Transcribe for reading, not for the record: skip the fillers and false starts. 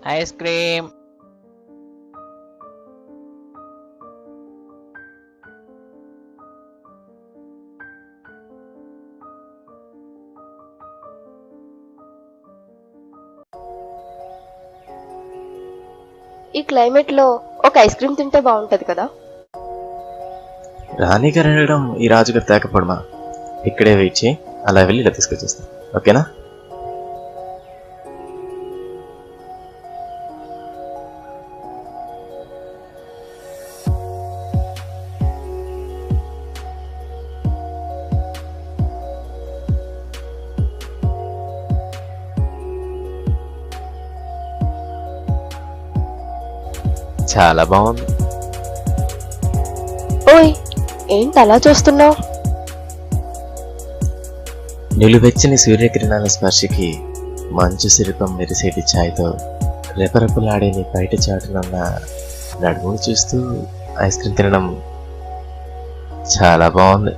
Ice cream. ఈ climate లో ఒక ఐస్ క్రీమ్ తింటే బాగుంటది కదా. రాణిగారు అడగడం ఈ రాజుగారు తేకపోవడమా? ఇక్కడే వెయిట్ చేయి, అలా వెళ్ళి ఇలా తీసుకొచ్చేస్తాను. ఓకేనా? చాలా బాగుంది. ఓయ్, ఏంటి అలా చూస్తున్నావు? నిలువెచ్చని సూర్యకిరణాల స్పర్శకి మంచు శిల్పం మెరిసేటి ఛాయ్తో రెపరెపలాడే నీ బయట చాటునున్న నడుమును చూస్తూ ఐస్ క్రీమ్ తినడం చాలా బాగుంది.